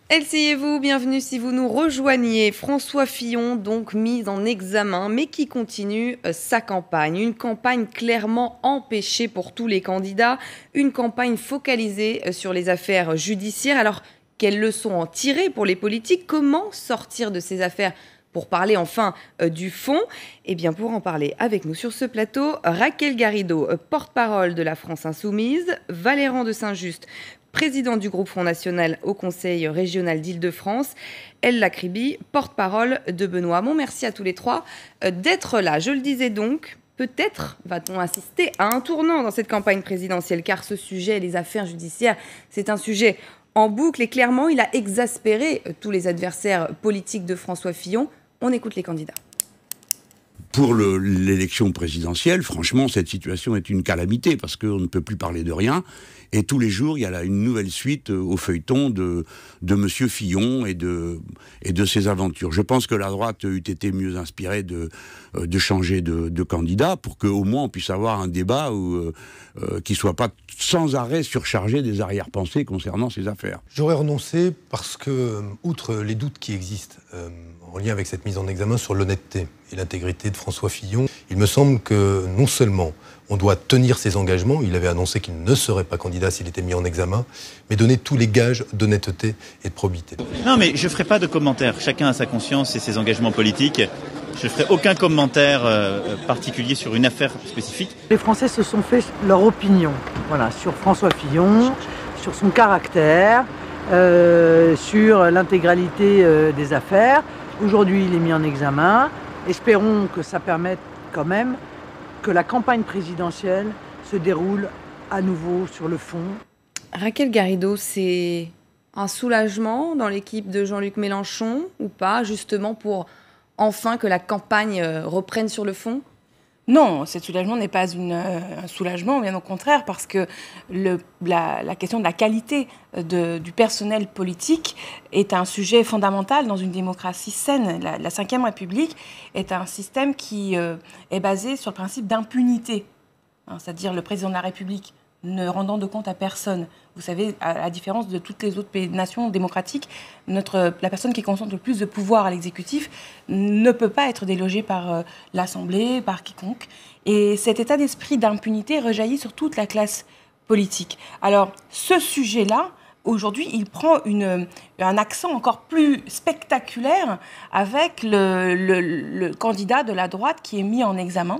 Asseyez-vous, bienvenue si vous nous rejoignez. François Fillon, donc mis en examen, mais qui continue sa campagne. Une campagne clairement empêchée pour tous les candidats. Une campagne focalisée sur les affaires judiciaires. Alors, quelles leçons en tirer pour les politiques? Comment sortir de ces affaires pour parler enfin du fond? Eh bien, pour en parler avec nous sur ce plateau, Raquel Garrido, porte-parole de la France Insoumise, Valéran de Saint-Just, président du groupe Front National au Conseil régional d'Île-de-France, Elle Lacribi, porte-parole de Benoît Hamon. Merci à tous les trois d'être là. Je le disais donc, peut-être va-t-on assister à un tournant dans cette campagne présidentielle, car ce sujet, les affaires judiciaires, c'est un sujet en boucle et clairement, il a exaspéré tous les adversaires politiques de François Fillon. On écoute les candidats. Pour l'élection présidentielle, franchement, cette situation est une calamité parce qu'on ne peut plus parler de rien. Et tous les jours, il y a là une nouvelle suite au feuilleton de M. Fillon et de ses aventures. Je pense que la droite eût été mieux inspirée de changer de candidat pour qu'au moins on puisse avoir un débat qui ne soit pas sans arrêt surchargé des arrière-pensées concernant ces affaires. J'aurais renoncé parce que, outre les doutes qui existent en lien avec cette mise en examen sur l'honnêteté et l'intégrité de François Fillon, il me semble que non seulement on doit tenir ses engagements, il avait annoncé qu'il ne serait pas candidat s'il était mis en examen, mais donner tous les gages d'honnêteté et de probité. Non, mais je ne ferai pas de commentaires. Chacun a sa conscience et ses engagements politiques. Je ne ferai aucun commentaire particulier sur une affaire spécifique. Les Français se sont fait leur opinion, voilà, sur François Fillon, sur son caractère, sur l'intégralité des affaires. Aujourd'hui, il est mis en examen. Espérons que ça permette quand même que la campagne présidentielle se déroule à nouveau sur le fond. Raquel Garrido, c'est un soulagement dans l'équipe de Jean-Luc Mélenchon ou pas, justement pour enfin que la campagne reprenne sur le fond? Non, ce soulagement n'est pas un soulagement, bien au contraire, parce que la question de la qualité du personnel politique est un sujet fondamental dans une démocratie saine. La Ve République est un système qui est basé sur le principe d'impunité, c'est-à-dire le président de la République ne rendant de compte à personne. Vous savez, à la différence de toutes les autres nations démocratiques, la personne qui concentre le plus de pouvoir à l'exécutif ne peut pas être délogée par l'Assemblée, par quiconque. Et cet état d'esprit d'impunité rejaillit sur toute la classe politique. Alors, ce sujet-là, aujourd'hui, il prend un accent encore plus spectaculaire avec le candidat de la droite qui est mis en examen.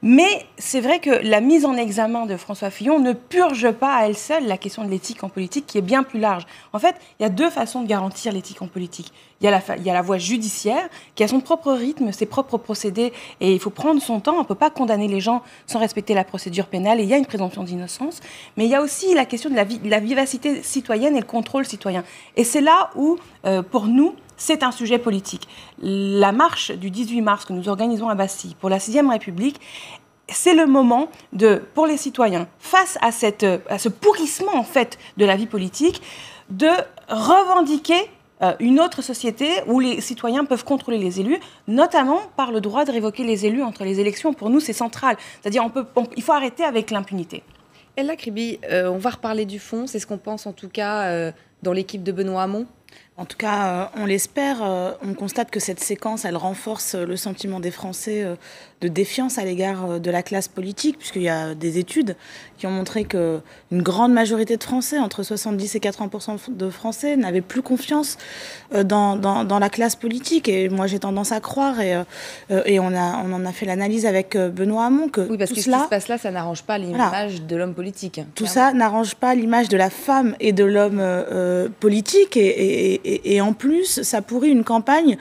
Mais c'est vrai que la mise en examen de François Fillon ne purge pas à elle seule la question de l'éthique en politique qui est bien plus large. En fait, il y a deux façons de garantir l'éthique en politique. Il y a la voie judiciaire qui a son propre rythme, ses propres procédés et il faut prendre son temps. On ne peut pas condamner les gens sans respecter la procédure pénale et il y a une présomption d'innocence. Mais il y a aussi la question de la vivacité citoyenne et le contrôle citoyen. Et c'est là où, pour nous, c'est un sujet politique. La marche du 18 mars que nous organisons à Bastille pour la 6e République, c'est le moment pour les citoyens, face à ce pourrissement en fait de la vie politique, de revendiquer une autre société où les citoyens peuvent contrôler les élus, notamment par le droit de révoquer les élus entre les élections. Pour nous, c'est central. C'est-à-dire il faut arrêter avec l'impunité. Elle Lacribi, on va reparler du fond. C'est ce qu'on pense en tout cas dans l'équipe de Benoît Hamon. En tout cas, on l'espère. On constate que cette séquence, elle renforce le sentiment des Français de défiance à l'égard de la classe politique, puisqu'il y a des études qui ont montré qu'une grande majorité de Français, entre 70 et 80% de Français, n'avaient plus confiance dans la classe politique. Et moi, j'ai tendance à croire, et on en a fait l'analyse avec Benoît Hamon, que oui, parce que ce qui se passe là, ça n'arrange pas l'image de l'homme politique. Tout ça n'arrange pas l'image de la femme et de l'homme politique, et en plus, ça pourrit une campagne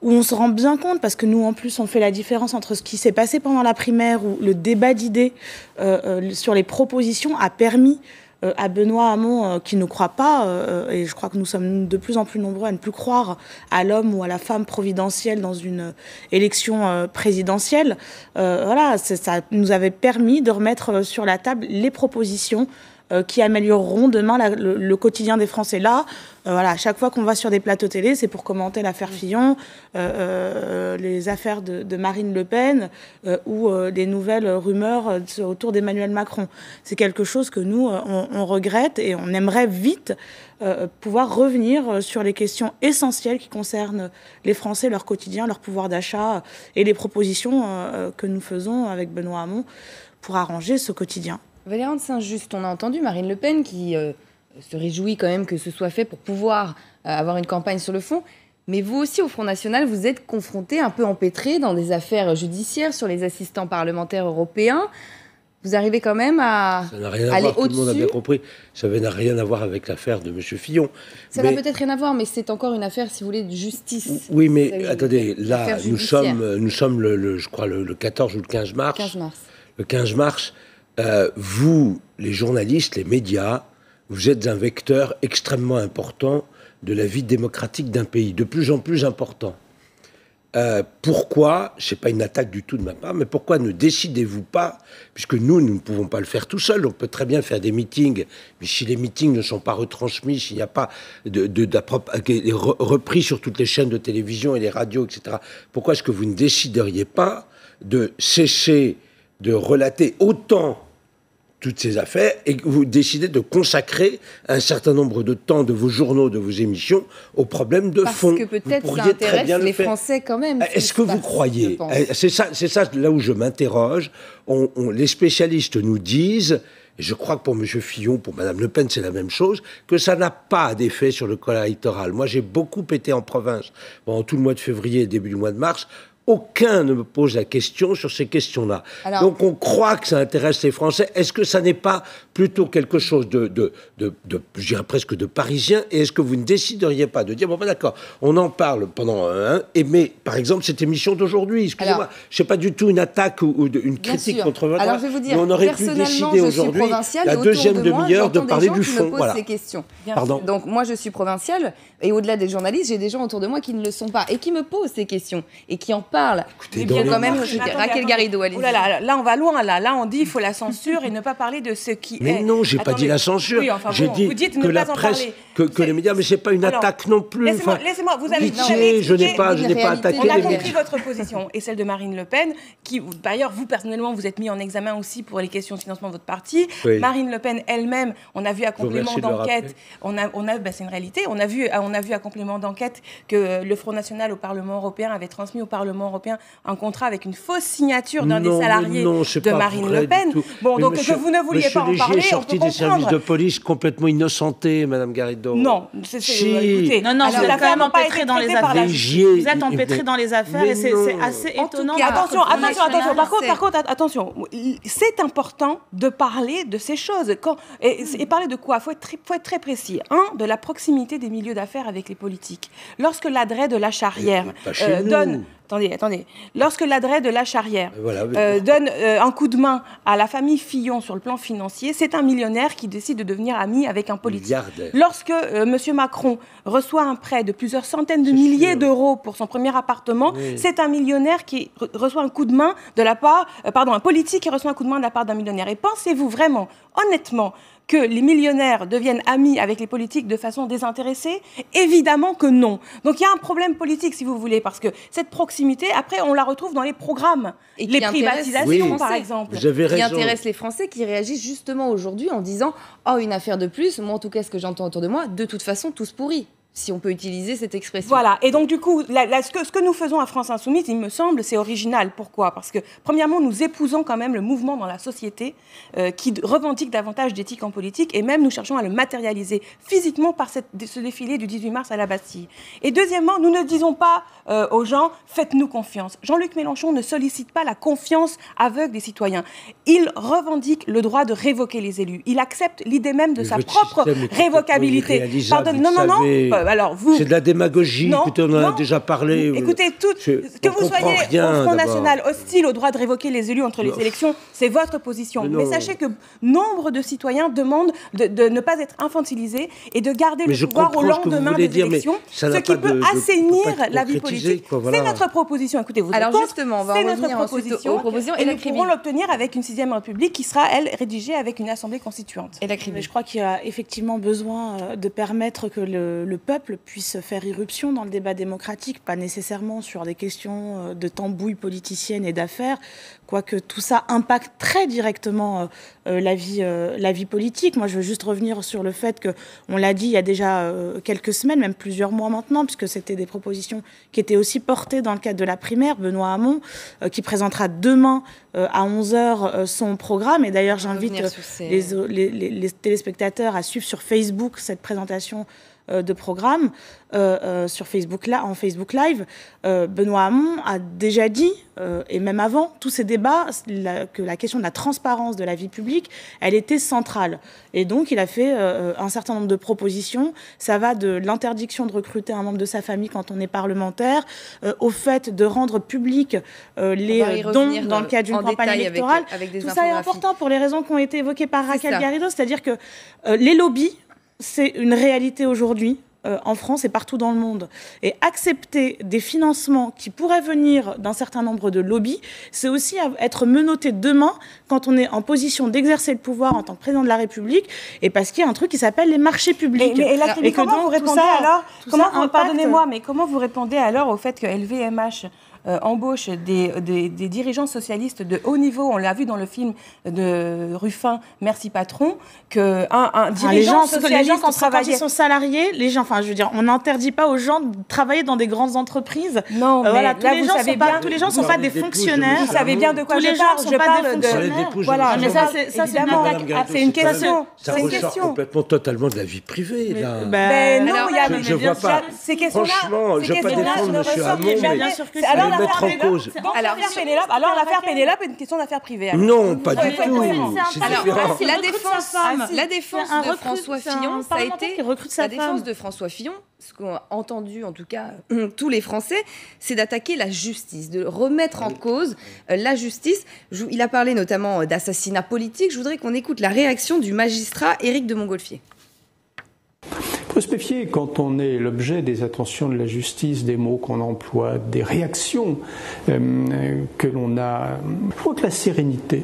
où on se rend bien compte, parce que nous, en plus, on fait la différence entre ce qui s'est passé pendant la primaire, où le débat d'idées sur les propositions a permis à Benoît Hamon, qui ne croit pas, et je crois que nous sommes de plus en plus nombreux à ne plus croire à l'homme ou à la femme providentielle dans une élection présidentielle. Voilà, ça nous avait permis de remettre sur la table les propositions qui amélioreront demain le quotidien des Français. Là, voilà, à chaque fois qu'on va sur des plateaux télé, c'est pour commenter l'affaire Fillon, les affaires de Marine Le Pen ou des nouvelles rumeurs autour d'Emmanuel Macron. C'est quelque chose que nous, on regrette et on aimerait vite pouvoir revenir sur les questions essentielles qui concernent les Français, leur quotidien, leur pouvoir d'achat et les propositions que nous faisons avec Benoît Hamon pour arranger ce quotidien. Valériane de Saint-Just, on a entendu Marine Le Pen qui se réjouit quand même que ce soit fait pour pouvoir avoir une campagne sur le fond. Mais vous aussi, au Front National, vous êtes confronté, un peu empêtré dans des affaires judiciaires sur les assistants parlementaires européens. Vous arrivez quand même à aller au-dessus. Tout le monde a bien compris. Ça n'a rien à voir avec l'affaire de M. Fillon. Ça n'a peut-être rien à voir, mais c'est encore une affaire, si vous voulez, de justice. Oui, mais attendez, là, nous sommes je crois, le 14 ou le 15 mars. 15 mars. Le 15 mars, vous, les journalistes, les médias, vous êtes un vecteur extrêmement important de la vie démocratique d'un pays, de plus en plus important. Pourquoi, ce n'est pas une attaque du tout de ma part, mais pourquoi ne décidez-vous pas, puisque nous ne pouvons pas le faire tout seul, on peut très bien faire des meetings, mais si les meetings ne sont pas retransmis, s'il n'y a pas repris sur toutes les chaînes de télévision et les radios, etc., pourquoi est-ce que vous ne décideriez pas de cesser de relater autant toutes ces affaires et que vous décidez de consacrer un certain nombre de temps de vos journaux, de vos émissions aux problèmes de fond. Parce que peut-être ça intéresse les Français quand même. Est-ce que vous croyez, c'est ça là où je m'interroge, les spécialistes nous disent, et je crois que pour M. Fillon, pour Mme Le Pen, c'est la même chose, que ça n'a pas d'effet sur le corps électoral. Moi, j'ai beaucoup été en province pendant tout le mois de février et début du mois de mars. Aucun ne me pose la question sur ces questions-là. Alors, donc on croit que ça intéresse les Français. Est-ce que ça n'est pas plutôt quelque chose je dirais presque de parisien? Et est-ce que vous ne décideriez pas de dire, bon ben d'accord, on en parle pendant mais par exemple cette émission d'aujourd'hui, excusez-moi, je ne sais pas du tout une attaque ou une critique contre votre... Alors je vais vous dire, on aurait pu décider aujourd'hui, la deuxième demi-heure, de parler du fond. Voilà. Ces questions. Pardon. Donc moi je suis provinciale, et au-delà des journalistes, j'ai des gens autour de moi qui ne le sont pas, et qui me posent ces questions, et qui en parlent. Écoutez, quand même, Raquel Garrido, allez-y. Là, on va loin. Là, on dit il faut la censure et ne pas parler de ce qui est. Mais non, j'ai pas dit la censure. Oui, j'ai dit que la presse, que les médias, mais c'est pas une attaque non plus. Laissez-moi. Vous avez je n'ai pas attaqué. On a compris votre position et celle de Marine Le Pen, qui, d'ailleurs, vous personnellement, vous êtes mis en examen aussi pour les questions de financement de votre parti. Oui. Marine Le Pen elle-même, on a vu à complément d'enquête, c'est une réalité. On a vu à complément d'enquête que le Front National au Parlement européen avait transmis au Parlement européen un contrat avec une fausse signature d'un des salariés de Marine Le Pen. Bon, donc que vous ne vouliez pas en parler, est sorti des services de police complètement innocentés, Madame Garrido. Non, écoutez, non, vous êtes quand même empêtré dans les affaires. Vous êtes empêtré dans les affaires et c'est assez étonnant. Attention. Par contre, attention. C'est important de parler de ces choses. Et parler de quoi ? Il faut être très précis. De la proximité des milieux d'affaires avec les politiques. Lorsque l'adret de la Charrière donne... Attendez. Lorsque l'adret de la Charrière donne un coup de main à la famille Fillon sur le plan financier, c'est un millionnaire qui décide de devenir ami avec un politique. Lorsque M. Macron reçoit un prêt de plusieurs centaines de milliers d'euros pour son premier appartement, c'est un millionnaire qui reçoit un coup de main de la part... un politique qui reçoit un coup de main de la part d'un millionnaire. Et pensez-vous vraiment, honnêtement, que les millionnaires deviennent amis avec les politiques de façon désintéressée? Évidemment que non. Donc il y a un problème politique, si vous voulez, parce que cette proximité, après, on la retrouve dans les programmes. Et les privatisations, par exemple. Vous avez raison. Qui intéresse les Français, qui réagissent justement aujourd'hui en disant « Oh, une affaire de plus », moi en tout cas, ce que j'entends autour de moi, de toute façon, tous pourris. Si on peut utiliser cette expression. Voilà, et donc du coup, ce que nous faisons à France Insoumise, il me semble, c'est original. Pourquoi ? Parce que, premièrement, nous épousons quand même le mouvement dans la société qui revendique davantage d'éthique en politique, et même nous cherchons à le matérialiser physiquement par ce défilé du 18 mars à la Bastille. Et deuxièmement, nous ne disons pas aux gens « faites-nous confiance ». Jean-Luc Mélenchon ne sollicite pas la confiance aveugle des citoyens. Il revendique le droit de révoquer les élus. Il accepte l'idée même de sa propre révocabilité. Pardon, non. alors vous... C'est de la démagogie, non, écoutez, on en a déjà parlé. Écoutez, que vous soyez au Front National hostile au droit de révoquer les élus entre les élections, c'est votre position. Mais sachez que nombre de citoyens demandent de ne pas être infantilisés et de garder le pouvoir au lendemain des élections, ce qui peut assainir la vie politique. C'est notre proposition. Écoutez, vous êtes contre, c'est notre proposition, et nous pourrons l'obtenir avec une 6e République qui sera, elle, rédigée avec une assemblée constituante. Et je crois qu'il y a effectivement besoin de permettre que le peuple puisse faire irruption dans le débat démocratique, pas nécessairement sur des questions de tambouille politicienne et d'affaires, quoique tout ça impacte très directement la vie politique. Moi, je veux juste revenir sur le fait que, on l'a dit il y a déjà quelques semaines, même plusieurs mois maintenant, puisque c'était des propositions qui étaient aussi portées dans le cadre de la primaire, Benoît Hamon, qui présentera demain à 11h son programme. Et d'ailleurs, j'invite les téléspectateurs à suivre sur Facebook cette présentation de programme sur Facebook, en Facebook Live. Benoît Hamon a déjà dit, et même avant tous ces débats, que la question de la transparence de la vie publique, elle était centrale. Et donc, il a fait un certain nombre de propositions. Ça va de l'interdiction de recruter un membre de sa famille quand on est parlementaire, au fait de rendre public les dons dans le cadre d'une campagne électorale. Avec tout ça est important pour les raisons qui ont été évoquées par Raquel Garrido, c'est-à-dire que les lobbies, c'est une réalité aujourd'hui en France et partout dans le monde. Et accepter des financements qui pourraient venir d'un certain nombre de lobbies, c'est aussi être menotté demain quand on est en position d'exercer le pouvoir en tant que président de la République, et parce qu'il y a un truc qui s'appelle les marchés publics. Et comment vous répondez alors, pardonnez-moi, mais comment vous répondez alors au fait que LVMH embauche des dirigeants socialistes de haut niveau, on l'a vu dans le film de Ruffin, Merci Patron, qu'un dirigeant socialiste quand ils sont salariés, les gens, enfin je veux dire, on n'interdit pas aux gens de travailler dans des grandes entreprises. Non, mais voilà, tous les gens ne sont pas des fonctionnaires. Vous savez bien de quoi je parle. Voilà, mais ça c'est une question. Ça ressort complètement totalement de la vie privée, là. Non, je vois pas. Ces questions-là, franchement, je ne veux pas défendre M. Hamon, mais mettre en cause. Alors l'affaire Pénélope est une question d'affaires privées. Non, pas du tout. Alors, la défense de François Fillon, ça a été la défense de François Fillon. Ce qu'ont entendu, en tout cas, tous les Français, c'est d'attaquer la justice, de remettre en cause la justice. Il a parlé notamment d'assassinat politique. Je voudrais qu'on écoute la réaction du magistrat Éric de Montgolfier. Il faut se méfier quand on est l'objet des attentions de la justice, des mots qu'on emploie, des réactions que l'on a. Je crois que la sérénité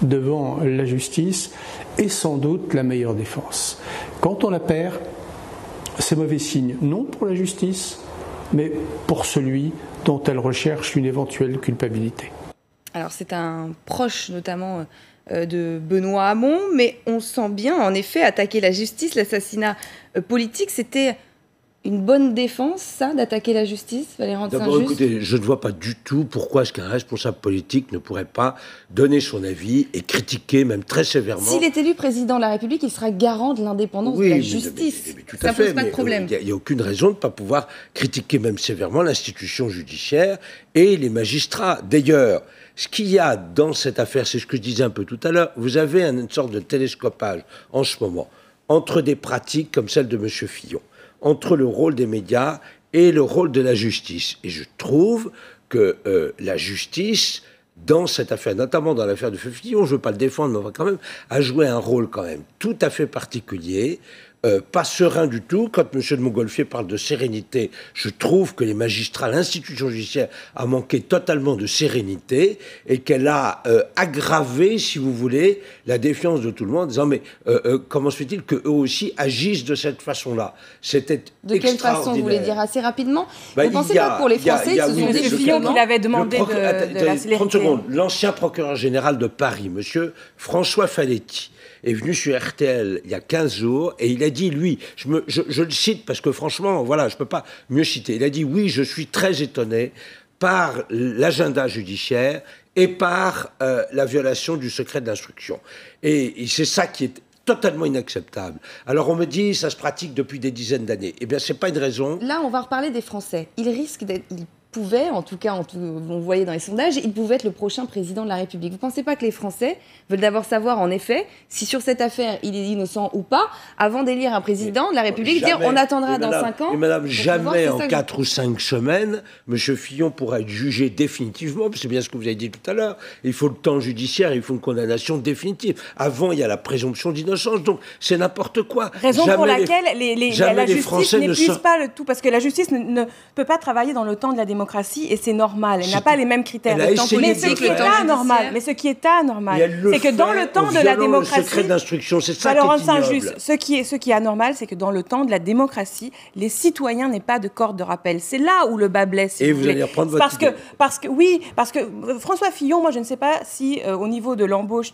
devant la justice est sans doute la meilleure défense. Quand on la perd, c'est mauvais signe, non pour la justice, mais pour celui dont elle recherche une éventuelle culpabilité. Alors c'est un proche notamment de Benoît Hamon, mais on sent bien, en effet, attaquer la justice, l'assassinat politique, c'était une bonne défense, ça, d'attaquer la justice, Valérie Saint-Just ? D'abord, écoutez, je ne vois pas du tout pourquoi est-ce qu'un responsable politique ne pourrait pas donner son avis et critiquer, même très sévèrement... S'il est élu président de la République, il sera garant de l'indépendance de la justice. Mais tout à fait, pose pas de problème. Il n'y a aucune raison de ne pas pouvoir critiquer même sévèrement l'institution judiciaire et les magistrats. D'ailleurs, ce qu'il y a dans cette affaire, c'est ce que je disais un peu tout à l'heure, vous avez une sorte de télescopage en ce moment entre des pratiques comme celle de M. Fillon, entre le rôle des médias et le rôle de la justice. Et je trouve que la justice, dans cette affaire, notamment dans l'affaire de Fillon, je ne veux pas le défendre, mais on va quand même, a joué un rôle quand même tout à fait particulier. Pas serein du tout. Quand M. de Montgolfier parle de sérénité, je trouve que les magistrats, l'institution judiciaire a manqué totalement de sérénité et qu'elle a aggravé, si vous voulez, la défiance de tout le monde en disant mais comment se fait-il qu'eux aussi agissent de cette façon-là ? C'était de quelle façon, vous voulez dire assez rapidement ? Vous pensez pas que pour les Français, ce sont des Fillon qui l'avait demandé de la célérité. 30 secondes. L'ancien procureur général de Paris, M. François Faletti, est venu sur RTL il y a 15 jours et il a dit, lui, je le cite parce que franchement, voilà, je ne peux pas mieux citer. Il a dit, oui, je suis très étonné par l'agenda judiciaire et par la violation du secret de l'instruction. Et c'est ça qui est totalement inacceptable. Alors on me dit, ça se pratique depuis des dizaines d'années. Eh bien, c'est pas une raison. Là, on va reparler des Français. Ils pouvait, en tout cas, on voyait dans les sondages, il pouvait être le prochain président de la République. Vous ne pensez pas que les Français veulent d'abord savoir, en effet, si sur cette affaire, il est innocent ou pas, avant d'élire un président de la République, dire on attendra dans 5 ans. Mais madame, jamais en 4 ou 5 semaines, M. Fillon pourra être jugé définitivement, c'est bien ce que vous avez dit tout à l'heure, il faut le temps judiciaire, il faut une condamnation définitive. Avant, il y a la présomption d'innocence, donc c'est n'importe quoi. Raison pour laquelle la justice n'épuise pas le tout, parce que la justice ne peut pas travailler dans le temps de la démocratie, et c'est normal. Elle n'a pas les mêmes critères. Mais ce qui est anormal, c'est que dans le temps de la démocratie, le secret d'instruction, c'est ça qui est ignoble. Ce qui est anormal, c'est que dans le temps de la démocratie, les citoyens n'aient pas de corde de rappel. C'est là où le bas blesse. Et vous allez reprendre votre idée. Parce que François Fillon, moi je ne sais pas si au niveau de l'embauche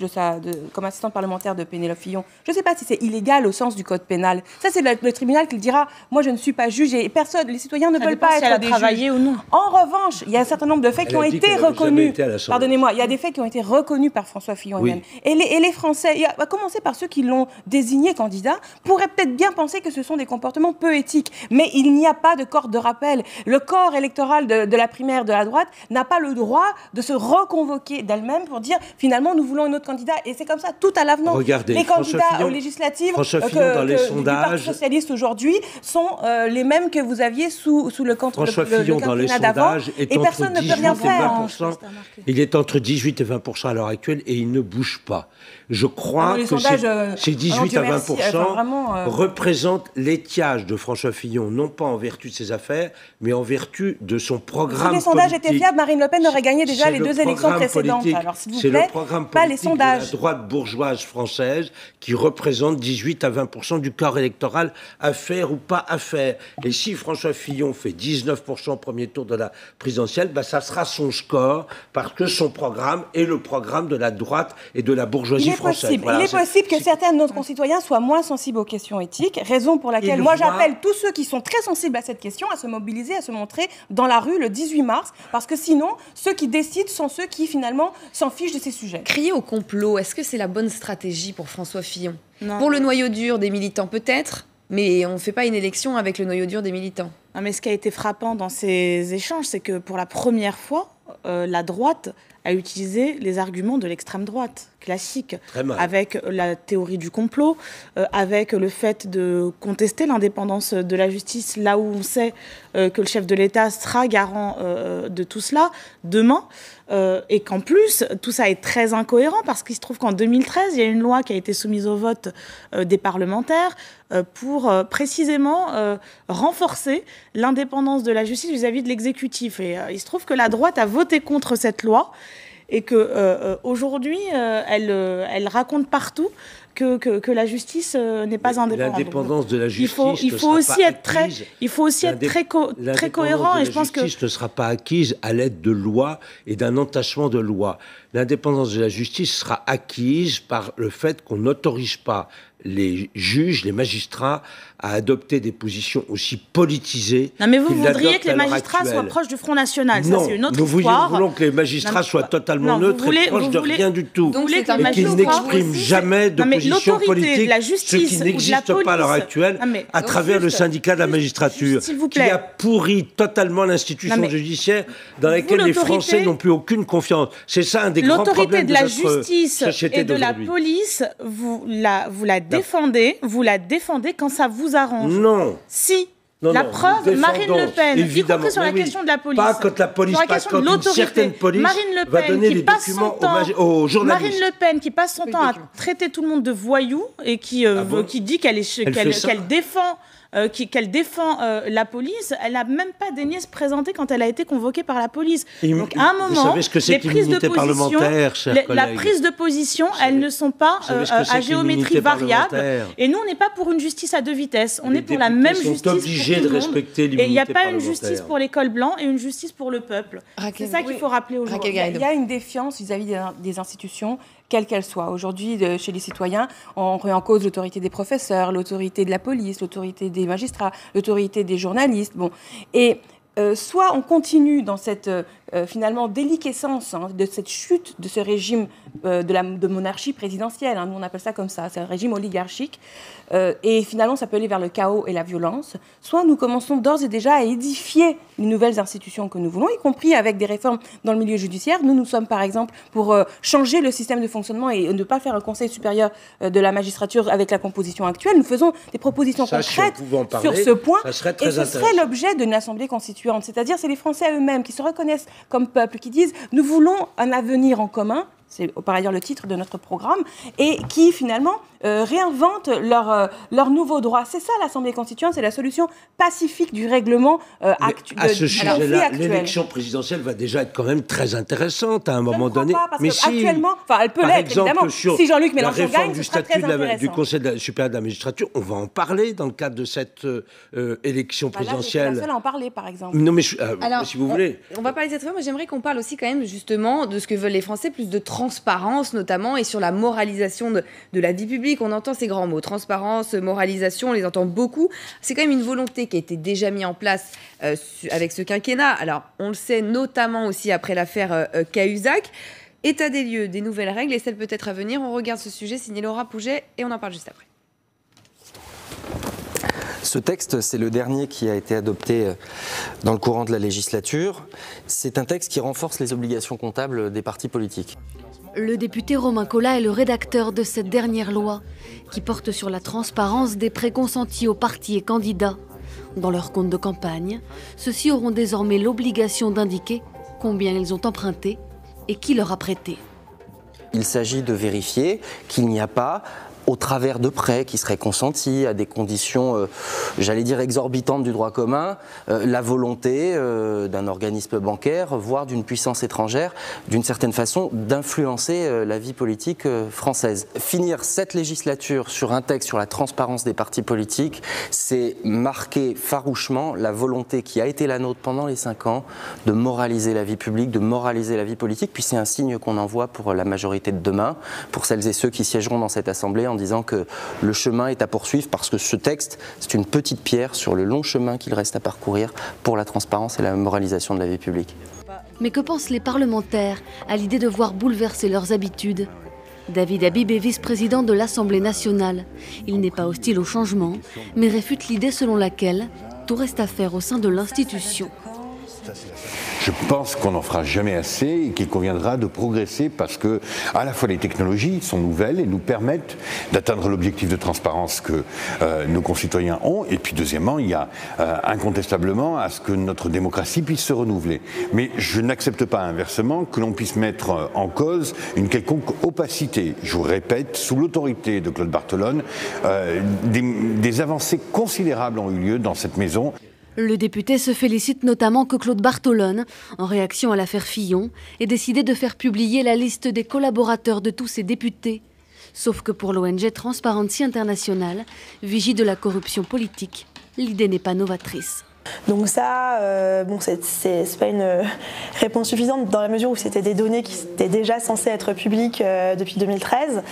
comme assistante parlementaire de Pénélope Fillon, je ne sais pas si c'est illégal au sens du code pénal. Ça, c'est le tribunal qui le dira. Moi, je ne suis pas juge et personne, les citoyens ne veulent pas être des juges. Ou non. En revanche, il y a un certain nombre de faits qui ont été reconnus. Pardonnez-moi, il y a des faits qui ont été reconnus par François Fillon lui-même. Et les Français, à commencer par ceux qui l'ont désigné candidat, pourraient peut-être bien penser que ce sont des comportements peu éthiques. Mais il n'y a pas de corde de rappel. Le corps électoral de la primaire de la droite n'a pas le droit de se reconvoquer d'elle-même pour dire finalement nous voulons un autre candidat. Et c'est comme ça tout à l'avenant. Regardez, les candidats aux législatives du Parti socialiste aujourd'hui sont les mêmes que vous aviez sous le quinquennat d'avant. Et personne ne peut rien faire. Il est entre 18 et 20% à l'heure actuelle et il ne bouge pas. Je crois que ces 18 à 20% représentent l'étiage de François Fillon, non pas en vertu de ses affaires, mais en vertu de son programme politique. Si les sondages étaient fiables, Marine Le Pen aurait gagné déjà les 2 élections précédentes. Alors, s'il vous plaît, le programme pas les sondages. De la droite bourgeoise française qui représente 18 à 20% du corps électoral à faire ou pas à faire. Et si François Fillon fait 19% au premier tour de la présidentielle, ça sera son score parce que son programme est le programme de la droite et de la bourgeoisie française. Il est possible que certains de nos concitoyens soient moins sensibles aux questions éthiques, raison pour laquelle moi j'appelle tous ceux qui sont très sensibles à cette question à se mobiliser, à se montrer dans la rue le 18 mars, parce que sinon, ceux qui décident sont ceux qui finalement s'en fichent de ces sujets. Crier au complot, est-ce que c'est la bonne stratégie pour François Fillon? Non. Pour le noyau dur des militants peut-être, mais on ne fait pas une élection avec le noyau dur des militants. Non, mais ce qui a été frappant dans ces échanges, c'est que pour la première fois, la droite a utilisé les arguments de l'extrême droite classique, avec la théorie du complot, avec le fait de contester l'indépendance de la justice, là où on sait que le chef de l'État sera garant de tout cela demain, et qu'en plus, tout ça est très incohérent, parce qu'il se trouve qu'en 2013, il y a une loi qui a été soumise au vote des parlementaires pour précisément renforcer l'indépendance de la justice vis-à-vis de l'exécutif. Et il se trouve que la droite a voté contre cette loi, et qu'aujourd'hui, elle raconte partout que la justice n'est pas indépendante. L'indépendance de la justice il faut aussi être très cohérent. Et je pense que la justice ne sera pas acquise à l'aide de lois et d'un entassement de lois. L'indépendance de la justice sera acquise par le fait qu'on n'autorise pas les juges, les magistrats, à adopter des positions aussi politisées. Non, mais vous voudriez que les magistrats soient proches du Front National. Non, ça, c'est une autre nous histoire. voulons que les magistrats soient totalement neutres et proches de rien du tout. Et qu'ils n'expriment jamais de position politique, ce qui n'existe pas à l'heure actuelle, à travers le syndicat de la magistrature, qui a pourri totalement l'institution judiciaire dans laquelle les Français n'ont plus aucune confiance. C'est ça un des grands problèmes de notre société d'aujourd'hui. L'autorité de la justice et de la police, vous la défendez quand ça vous arrange. Non. Si. La preuve, Marine Le Pen, y compris sur la question de la police. Pas quand la police, pas quand une certaine police va donner les documents aux journalistes. Marine Le Pen qui passe son temps à traiter tout le monde de voyous et qui dit qu'elle défend la police, elle n'a même pas daigné se présenter quand elle a été convoquée par la police. Donc à un moment, la prise de position, elles ne sont pas à géométrie variable. Et nous, on n'est pas pour une justice à 2 vitesses. On est pour la même justice pour tout le monde. Et il n'y a pas une justice pour les cols blancs et une justice pour le peuple. C'est ça qu'il faut rappeler aujourd'hui. Il y a une défiance vis-à-vis des institutions, quelles qu'elles soient. Aujourd'hui, chez les citoyens, on remet en cause l'autorité des professeurs, l'autorité de la police, l'autorité des magistrats, l'autorité des journalistes. Bon. Et soit on continue dans cette finalement déliquescence de cette chute de ce régime de monarchie présidentielle, nous on appelle ça comme ça, c'est un régime oligarchique, et finalement ça peut aller vers le chaos et la violence, soit nous commençons d'ores et déjà à édifier les nouvelles institutions que nous voulons, y compris avec des réformes dans le milieu judiciaire. Nous sommes par exemple pour changer le système de fonctionnement et ne pas faire un conseil supérieur de la magistrature avec la composition actuelle. Nous faisons des propositions concrètes sur ce point, et ce serait l'objet d'une assemblée constituante, c'est-à-dire c'est les Français eux-mêmes qui se reconnaissent comme peuple, qui disent « nous voulons un avenir en commun », c'est par ailleurs le titre de notre programme, et qui finalement réinventent leurs nouveaux droits. C'est ça l'Assemblée constituante, c'est la solution pacifique du règlement actuel. À ce sujet-là, l'élection présidentielle va déjà être quand même très intéressante à un moment donné. Pas, parce mais que actuellement, elle peut l'être évidemment. Si Jean-Luc Mélenchon gagne, ce sera très intéressant. Du Conseil supérieur de la magistrature, on va en parler dans le cadre de cette élection présidentielle. Là, je suis la seule à en parler, par exemple. Non, mais alors, si vous voulez. On va parler de cette fois, mais j'aimerais qu'on parle aussi quand même justement de ce que veulent les Français, plus de transparence notamment, et sur la moralisation de la vie publique. On entend ces grands mots, transparence, moralisation, on les entend beaucoup. C'est quand même une volonté qui a été déjà mise en place avec ce quinquennat. Alors, on le sait notamment aussi après l'affaire Cahuzac. État des lieux, des nouvelles règles et celles peut-être à venir. On regarde ce sujet, signé Laura Pouget, et on en parle juste après. Ce texte, c'est le dernier qui a été adopté dans le courant de la législature. C'est un texte qui renforce les obligations comptables des partis politiques. Le député Romain Colas est le rédacteur de cette dernière loi qui porte sur la transparence des prêts consentis aux partis et candidats. Dans leurs comptes de campagne, ceux-ci auront désormais l'obligation d'indiquer combien ils ont emprunté et qui leur a prêté. Il s'agit de vérifier qu'il n'y a pas, au travers de prêts qui seraient consentis à des conditions, j'allais dire exorbitantes du droit commun, la volonté d'un organisme bancaire, voire d'une puissance étrangère, d'une certaine façon, d'influencer la vie politique française. Finir cette législature sur un texte sur la transparence des partis politiques, c'est marquer farouchement la volonté qui a été la nôtre pendant les 5 ans de moraliser la vie publique, de moraliser la vie politique, puis c'est un signe qu'on envoie pour la majorité de demain, pour celles et ceux qui siégeront dans cette Assemblée, en disant que le chemin est à poursuivre parce que ce texte, c'est une petite pierre sur le long chemin qu'il reste à parcourir pour la transparence et la moralisation de la vie publique. Mais que pensent les parlementaires à l'idée de voir bouleverser leurs habitudes ? David Habib est vice-président de l'Assemblée nationale. Il n'est pas hostile au changement, mais réfute l'idée selon laquelle tout reste à faire au sein de l'institution. Je pense qu'on n'en fera jamais assez et qu'il conviendra de progresser parce que à la fois les technologies sont nouvelles et nous permettent d'atteindre l'objectif de transparence que nos concitoyens ont. Et puis deuxièmement, il y a incontestablement à ce que notre démocratie puisse se renouveler. Mais je n'accepte pas inversement que l'on puisse mettre en cause une quelconque opacité. Je vous répète, sous l'autorité de Claude Barthelone, des avancées considérables ont eu lieu dans cette maison. Le député se félicite notamment que Claude Barthelone, en réaction à l'affaire Fillon, ait décidé de faire publier la liste des collaborateurs de tous ces députés. Sauf que pour l'ONG Transparency International, vigie de la corruption politique, l'idée n'est pas novatrice. Donc ça, c'est pas une réponse suffisante dans la mesure où c'était des données qui étaient déjà censées être publiques depuis 2013.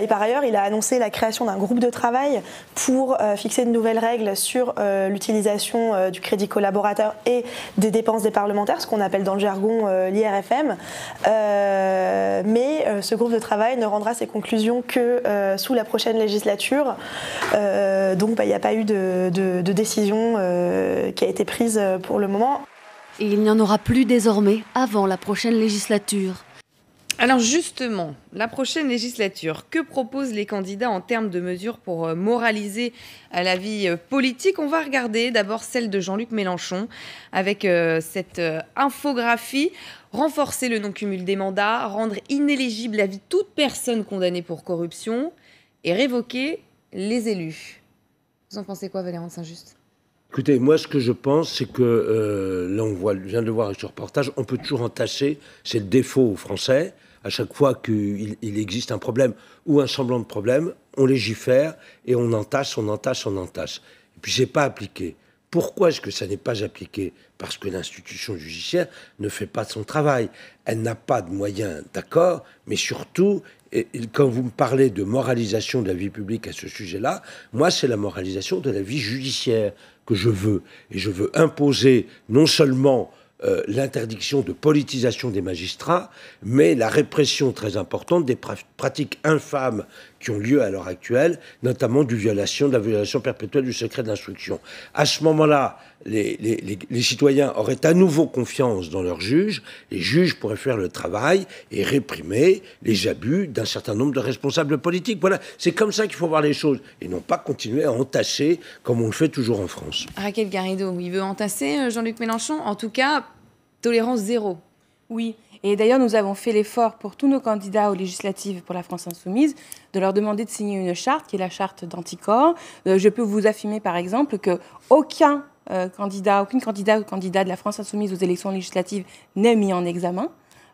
Et par ailleurs, il a annoncé la création d'un groupe de travail pour fixer de nouvelles règles sur l'utilisation du crédit collaborateur et des dépenses des parlementaires, ce qu'on appelle dans le jargon l'IRFM. Mais ce groupe de travail ne rendra ses conclusions que sous la prochaine législature. Donc il n'y a pas eu de décision qui a été prise pour le moment. Et il n'y en aura plus désormais avant la prochaine législature. Alors justement, la prochaine législature, que proposent les candidats en termes de mesures pour moraliser la vie politique ? On va regarder d'abord celle de Jean-Luc Mélenchon avec cette infographie. Renforcer le non-cumul des mandats, rendre inéligible la vie de toute personne condamnée pour corruption et révoquer les élus. Vous en pensez quoi, Valérien de Saint-Just ? Écoutez, moi, ce que je pense, c'est que, là, je viens de le voir avec ce reportage, on peut toujours entacher, c'est le défaut aux Français, à chaque fois qu'il existe un problème ou un semblant de problème, on légifère et on entasse. Et puis, c'est pas appliqué. Pourquoi est-ce que ça n'est pas appliqué ? Parce que l'institution judiciaire ne fait pas son travail. Elle n'a pas de moyens, d'accord, mais surtout, et quand vous me parlez de moralisation de la vie publique à ce sujet-là, moi, c'est la moralisation de la vie judiciaire que je veux. Et je veux imposer non seulement l'interdiction de politisation des magistrats, mais la répression très importante des pratiques infâmes qui ont lieu à l'heure actuelle, notamment de la violation perpétuelle du secret de l'instruction. À ce moment-là, les citoyens auraient à nouveau confiance dans leurs juges, les juges pourraient faire le travail et réprimer les abus d'un certain nombre de responsables politiques. Voilà, c'est comme ça qu'il faut voir les choses, et non pas continuer à entasser comme on le fait toujours en France. Raquel Garrido, il veut entasser Jean-Luc Mélenchon, en tout cas, tolérance zéro. Oui. Et d'ailleurs, nous avons fait l'effort pour tous nos candidats aux législatives pour la France Insoumise de leur demander de signer une charte, qui est la charte d'Anticor. Je peux vous affirmer, par exemple, qu'aucun candidat ou candidat de la France Insoumise aux élections législatives n'est mis en examen.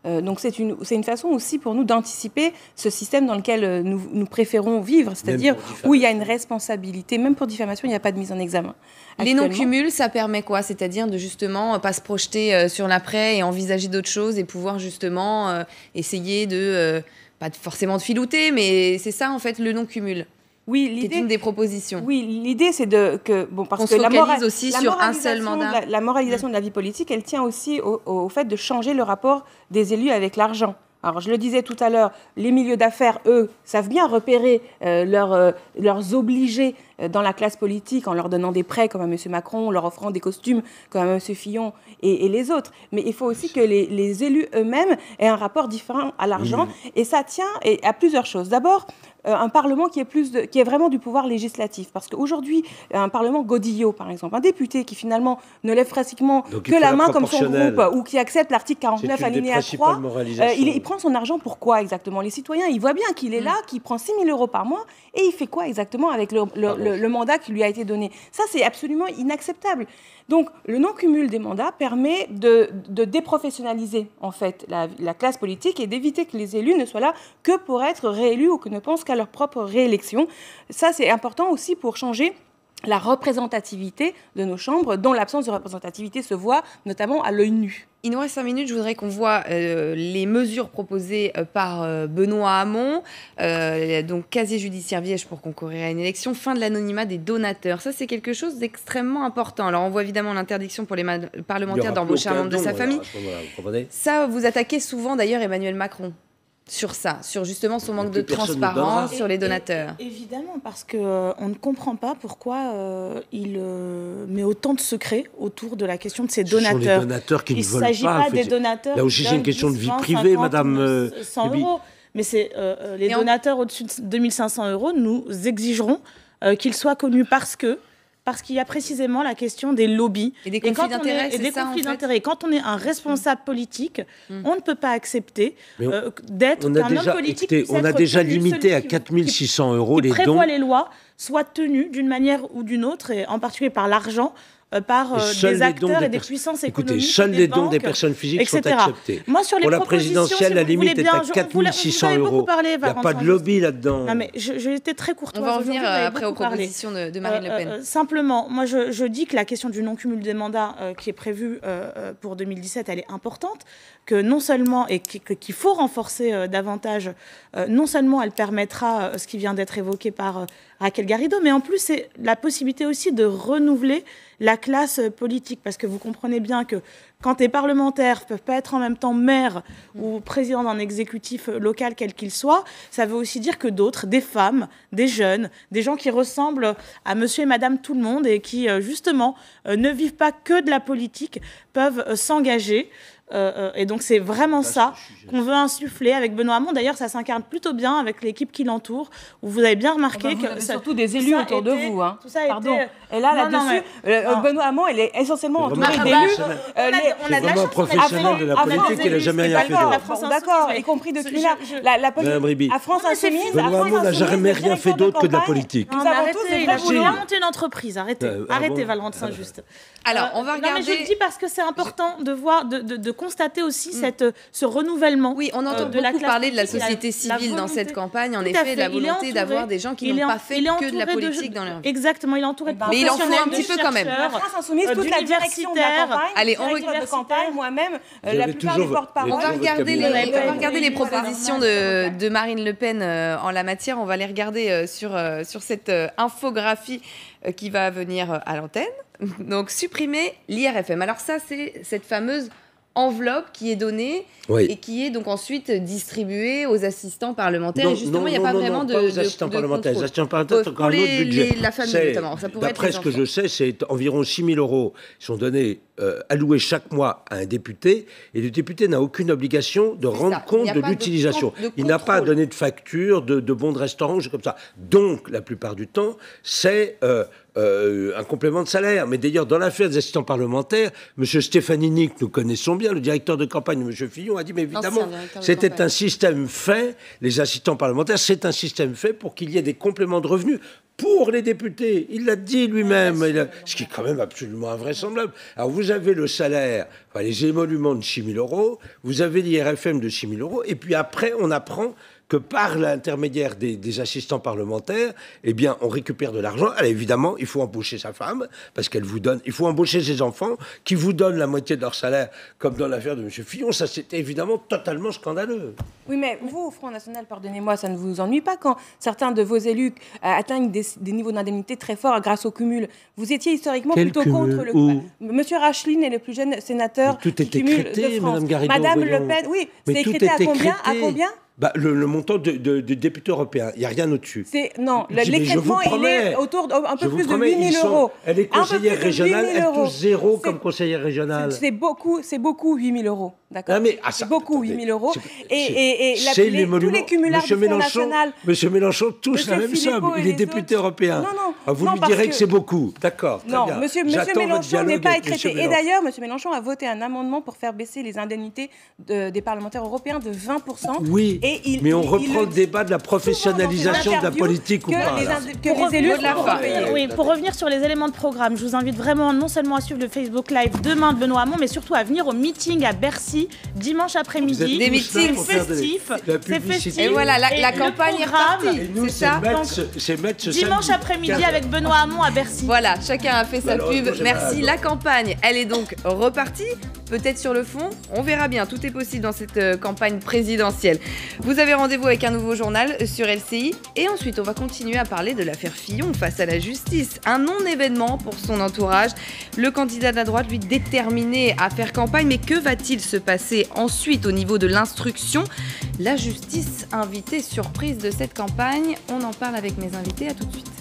Donc c'est une façon aussi pour nous d'anticiper ce système dans lequel nous préférons vivre, c'est-à-dire où il y a une responsabilité. Même pour diffamation, il n'y a pas de mise en examen. Les non-cumuls, ça permet quoi? C'est-à-dire de justement pas se projeter sur l'après et envisager d'autres choses et pouvoir justement essayer de, pas forcément de filouter, mais c'est ça en fait le non-cumul. Oui, l'idée c'est une des propositions. Oui, l'idée c'est parce que la moralisation de la vie politique, elle tient aussi au fait de changer le rapport des élus avec l'argent. Alors, je le disais tout à l'heure, les milieux d'affaires, eux, savent bien repérer leurs obligés dans la classe politique en leur donnant des prêts comme à M. Macron, en leur offrant des costumes comme à M. Fillon et les autres. Mais il faut aussi que les élus eux-mêmes aient un rapport différent à l'argent. Oui. Et ça tient à plusieurs choses. D'abord, un Parlement qui est vraiment du pouvoir législatif. Parce qu'aujourd'hui, un Parlement godillot, par exemple, un député qui finalement ne lève pratiquement que la main comme son groupe ou qui accepte l'article 49 alinéa 3, il prend son argent pour quoi exactement? Les citoyens, ils voient bien qu'il est là, qu'il prend 6 000 € par mois et il fait quoi exactement avec le mandat qui lui a été donné? Ça, c'est absolument inacceptable. Donc, le non-cumul des mandats permet de déprofessionnaliser, en fait, la classe politique et d'éviter que les élus ne soient là que pour être réélus ou que ne pensent qu'à leur propre réélection. Ça, c'est important aussi pour changer la représentativité de nos chambres, dont l'absence de représentativité se voit notamment à l'œil nu. Il nous reste 5 minutes, je voudrais qu'on voit les mesures proposées par Benoît Hamon, donc casier judiciaire vierge pour concourir à une élection, fin de l'anonymat des donateurs. Ça, c'est quelque chose d'extrêmement important. Alors, on voit évidemment l'interdiction pour les parlementaires d'embaucher un membre de sa famille. Ça, vous attaquez souvent d'ailleurs Emmanuel Macron sur ça, sur justement son manque de transparence sur les donateurs. Évidemment, parce qu'on ne comprend pas pourquoi il met autant de secrets autour de la question de ces donateurs. Ce sont les donateurs qui ne veulent pas. Il ne s'agit pas des donateurs. Là aussi, c'est une question de vie privée, madame. 100 €. Mais c'est les donateurs au-dessus de 2 500 €, nous exigerons qu'ils soient connus parce qu'il y a précisément la question des lobbies. Et des conflits d'intérêts, c'est ça, en fait. Quand on est un responsable politique, on ne peut pas accepter d'être qu'un homme politique puisse on a être déjà tenu, limité à 4 600 € les dons. Qui prévoit les lois, soient tenus d'une manière ou d'une autre, et en particulier par l'argent, par des acteurs et des puissances économiques. Écoutez, seuls les dons des personnes physiques etc. sont acceptés. Moi, sur les pour la présidentielle, la limite est à 4 600 €. Il n'y a pas de lobby là-dedans. Non, mais j'ai été très courtoise. On va revenir après aux propositions de Marine Le Pen. Simplement, moi, je dis que la question du non-cumul des mandats qui est prévue pour 2017, elle est importante, que non seulement, et qu'il faut renforcer davantage, non seulement elle permettra ce qui vient d'être évoqué par Raquel Garrido, mais en plus, c'est la possibilité aussi de renouveler la classe politique, parce que vous comprenez bien que quand les parlementaires ne peuvent pas être en même temps maire ou président d'un exécutif local quel qu'il soit, ça veut aussi dire que d'autres, des femmes, des jeunes, des gens qui ressemblent à monsieur et madame tout le monde et qui, justement, ne vivent pas que de la politique, peuvent s'engager. Et donc c'est vraiment ça qu'on veut insuffler avec Benoît Hamon. D'ailleurs, ça s'incarne plutôt bien avec l'équipe qui l'entoure, où vous avez bien remarqué que surtout des élus autour de vous. Hein. Pardon. Et là, là-dessus, Benoît Hamon, il est essentiellement entouré d'élus. C'est vraiment un professionnel de la politique qui n'a jamais rien fait d'autre. D'accord, y compris depuis là. La politique à France Insoumise. Benoît Hamon n'a jamais rien fait d'autre que de la politique. Nous avons tous il a monté une entreprise. Arrêtez, Valrand de Saint-Just. Alors, on va regarder. Non, mais je le dis parce que c'est important de voir, de constater aussi ce renouvellement. Oui, on entend beaucoup parler de la société civile dans cette campagne, en effet, la volonté d'avoir des gens qui n'ont pas fait que de la politique dans leur vie. Exactement, il est entouré de professionnels. Mais il en faut un petit peu quand même. La France Insoumise, toute la direction de la campagne, allez, on regarde de campagne, moi-même, la plupart des porte-parole. On va regarder les propositions de Marine Le Pen en la matière. On va les regarder sur cette infographie qui va venir à l'antenne. Donc, supprimer l'IRFM. Alors ça, c'est cette fameuse enveloppe qui est donnée et qui est donc ensuite distribuée aux assistants parlementaires. Et justement, il n'y a pas vraiment de assistants parlementaires. Les assistants parlementaires, c'est encore un autre budget. La famille, notamment. D'après ce que je sais, c'est environ 6 000 euros qui sont donnés, alloués chaque mois à un député. Et le député n'a aucune obligation de rendre compte de l'utilisation. Il n'a pas à donner de facture, de bons de restaurant, comme ça. Donc, la plupart du temps, c'est un complément de salaire. Mais d'ailleurs, dans l'affaire des assistants parlementaires, M. Stefanini, que nous connaissons bien, le directeur de campagne de M. Fillon, a dit, mais évidemment, c'était un système fait, les assistants parlementaires, c'est un système fait pour qu'il y ait des compléments de revenus pour les députés. Il l'a dit lui-même, ce qui est quand même absolument invraisemblable. Alors, vous avez le salaire, les émoluments de 6 000 euros, vous avez l'IRFM de 6 000 euros, et puis après, on apprend que par l'intermédiaire des assistants parlementaires, eh bien, on récupère de l'argent. Alors évidemment, il faut embaucher sa femme, parce qu'elle vous donne... Il faut embaucher ses enfants, qui vous donnent la moitié de leur salaire, comme dans l'affaire de M. Fillon. Ça, c'était évidemment totalement scandaleux. Oui, mais vous, au Front National, pardonnez-moi, ça ne vous ennuie pas quand certains de vos élus atteignent des niveaux d'indemnité très forts grâce au cumul? Vous étiez historiquement plutôt contre le... Monsieur Racheline est le plus jeune sénateur qui cumule de France. Madame Garrido, Madame Le Pen, oui, c'est écrit à combien? À combien? Le montant de député européen, il n'y a rien au-dessus. Non, l'écrêtement, il est autour d'un peu plus de 8 000 euros. Elle est conseillère régionale, elle touche zéro comme conseillère régionale. C'est beaucoup 8 000 euros, d'accord? C'est beaucoup 8 000 euros. Et tous les cumulards du Front National... Monsieur Mélenchon touche la même somme, il est député européen. Non, vous lui direz que c'est beaucoup, d'accord. Non, monsieur Mélenchon n'est pas écrêté. Et d'ailleurs, monsieur Mélenchon a voté un amendement pour faire baisser les indemnités des parlementaires européens de 20%. Oui. Mais on reprend le débat de la professionnalisation de la politique ou pas. Pour revenir sur les éléments de programme, je vous invite vraiment non seulement à suivre le Facebook Live demain de Benoît Hamon, mais surtout à venir au meeting à Bercy dimanche après-midi. Des meetings festifs. C'est festif. Et voilà, la campagne est repartie. C'est ça. Dimanche après-midi avec Benoît Hamon à Bercy. Voilà, chacun a fait sa pub. Merci. La campagne, elle est donc repartie. Peut-être sur le fond, on verra bien. Tout est possible dans cette campagne présidentielle. Vous avez rendez-vous avec un nouveau journal sur LCI. Et ensuite, on va continuer à parler de l'affaire Fillon face à la justice. Un non-événement pour son entourage. Le candidat de la droite, lui, déterminé à faire campagne. Mais que va-t-il se passer ensuite au niveau de l'instruction? La justice, invitée surprise de cette campagne. On en parle avec mes invités. À tout de suite.